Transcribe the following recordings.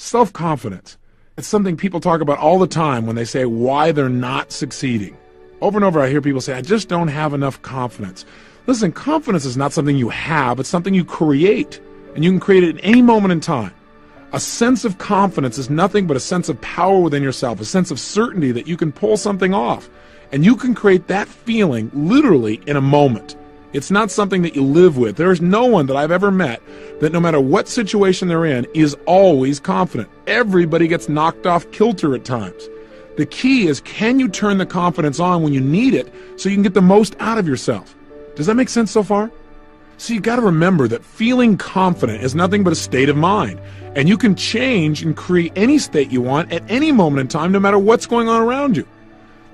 Self-confidence. It's something people talk about all the time when they say why they're not succeeding. Over and over I hear people say, I just don't have enough confidence. Listen, confidence is not something you have, it's something you create. And you can create it at any moment in time. A sense of confidence is nothing but a sense of power within yourself, a sense of certainty that you can pull something off. And you can create that feeling literally in a moment. It's not something that you live with. There's no one that I've ever met that no matter what situation they're in is always confident. Everybody gets knocked off kilter at times. The key is, can you turn the confidence on when you need it so you can get the most out of yourself? Does that make sense so far? So you got to remember that feeling confident is nothing but a state of mind. And you can change and create any state you want at any moment in time, no matter what's going on around you.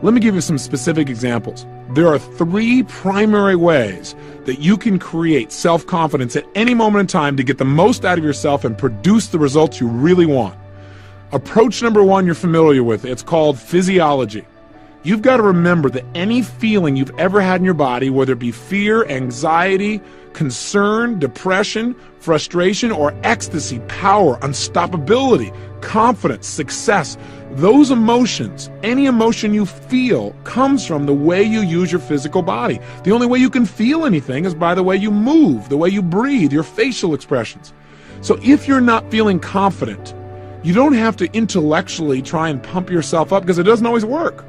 Let me give you some specific examples. There are 3 primary ways that you can create self-confidence at any moment in time to get the most out of yourself and produce the results you really want. Approach number 1 you're familiar with. It's called physiology. You've got to remember that any feeling you've ever had in your body, whether it be fear, anxiety, concern, depression, frustration, or ecstasy, power, unstoppability, confidence, success, those emotions, any emotion you feel, comes from the way you use your physical body. The only way you can feel anything is by the way you move, the way you breathe, your facial expressions. So if you're not feeling confident, you don't have to intellectually try and pump yourself up, because it doesn't always work.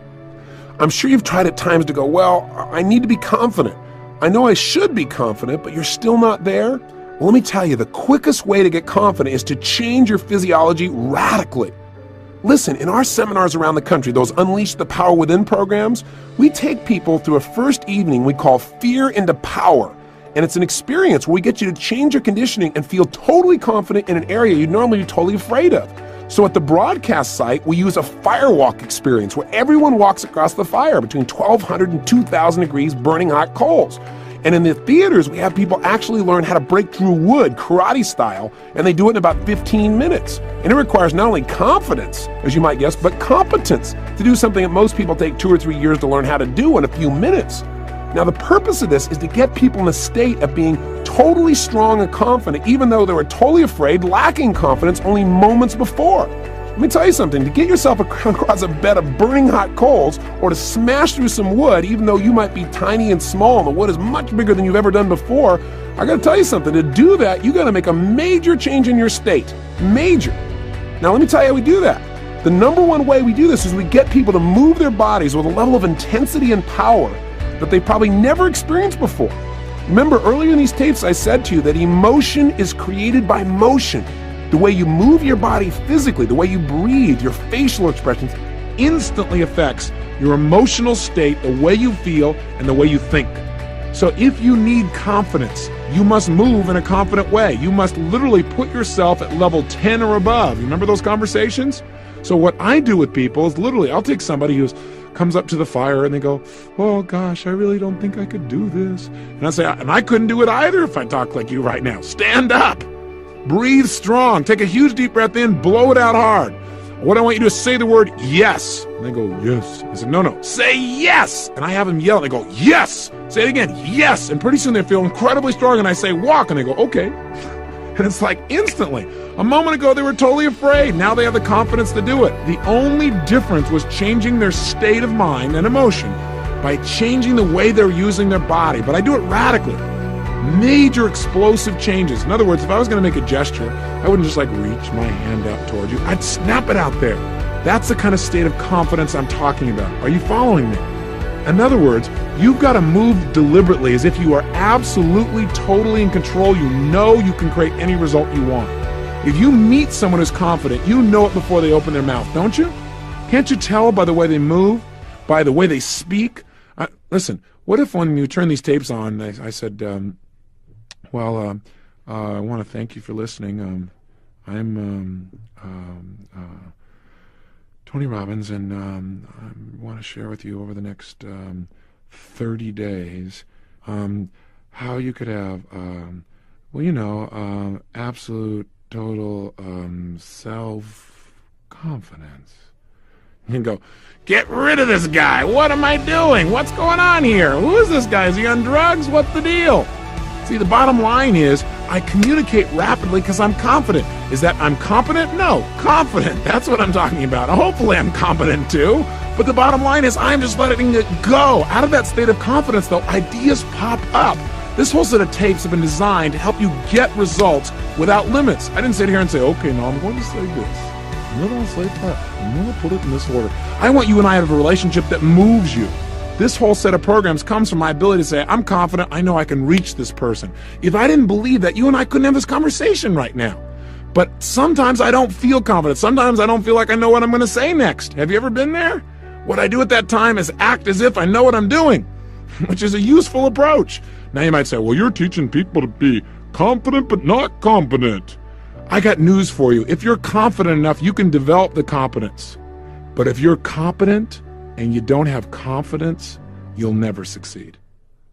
I'm sure you've tried at times to go, well, I need to be confident. I know I should be confident, but you're still not there. Well, let me tell you, the quickest way to get confident is to change your physiology radically. Listen, in our seminars around the country, those Unleash the Power Within programs, we take people through a first evening we call Fear into Power. And it's an experience where we get you to change your conditioning and feel totally confident in an area you'd normally be totally afraid of. So at the broadcast site, we use a firewalk experience where everyone walks across the fire between 1,200 and 2,000 degrees burning hot coals. And in the theaters, we have people actually learn how to break through wood, karate style, and they do it in about 15 minutes. And it requires not only confidence, as you might guess, but competence to do something that most people take 2 or 3 years to learn how to do in a few minutes. Now, the purpose of this is to get people in a state of being totally strong and confident, even though they were totally afraid, lacking confidence only moments before. Let me tell you something, to get yourself across a bed of burning hot coals or to smash through some wood, even though you might be tiny and small and the wood is much bigger than you've ever done before, I gotta tell you something, to do that, you gotta make a major change in your state. Major. Now, let me tell you how we do that. The number 1 way we do this is we get people to move their bodies with a level of intensity and power that they probably never experienced before. Remember, earlier in these tapes I said to you that emotion is created by motion. The way you move your body physically, the way you breathe, your facial expressions, instantly affects your emotional state, the way you feel, and the way you think. So if you need confidence, you must move in a confident way. You must literally put yourself at level 10 or above. You remember those conversations? So what I do with people is literally, I'll take somebody who comes up to the fire and they go, oh gosh, I really don't think I could do this. And I say, and I couldn't do it either if I talk like you right now. Stand up, breathe strong, take a huge deep breath in, blow it out hard. What I want you to do is say the word yes. And they go, yes. I said, no, say yes. And I have them yell and they go, yes. Say it again, yes. And pretty soon they feel incredibly strong and I say, walk. And they go, okay. And it's like instantly. A moment ago, they were totally afraid. Now they have the confidence to do it. The only difference was changing their state of mind and emotion by changing the way they're using their body. But I do it radically. Major explosive changes. In other words, if I was going to make a gesture, I wouldn't just like reach my hand out towards you. I'd snap it out there. That's the kind of state of confidence I'm talking about. Are you following me? In other words, you've got to move deliberately as if you are absolutely, totally in control. You know you can create any result you want. If you meet someone who's confident, you know it before they open their mouth, don't you? Can't you tell by the way they move, by the way they speak? Listen, what if when you turn these tapes on, I said, I want to thank you for listening. I'm Tony Robbins, and I want to share with you over the next 30 days how you could have, absolute, total self-confidence. You can go, get rid of this guy. What am I doing? What's going on here? Who is this guy? Is he on drugs? What's the deal? See, the bottom line is I communicate rapidly because I'm confident. Is that I'm competent? No, confident. That's what I'm talking about. Hopefully I'm competent too. But the bottom line is I'm just letting it go. Out of that state of confidence, though, ideas pop up. This whole set of tapes have been designed to help you get results without limits. I didn't sit here and say, okay, now I'm going to say this. I'm going to say that. I'm going to put it in this order. I want you and I to have a relationship that moves you. This whole set of programs comes from my ability to say, I'm confident, I know I can reach this person. If I didn't believe that, you and I couldn't have this conversation right now. But sometimes I don't feel confident. Sometimes I don't feel like I know what I'm going to say next. Have you ever been there? What I do at that time is act as if I know what I'm doing, which is a useful approach. Now you might say, well, you're teaching people to be confident but not competent. I got news for you. If you're confident enough, you can develop the competence. But if you're competent and you don't have confidence, you'll never succeed.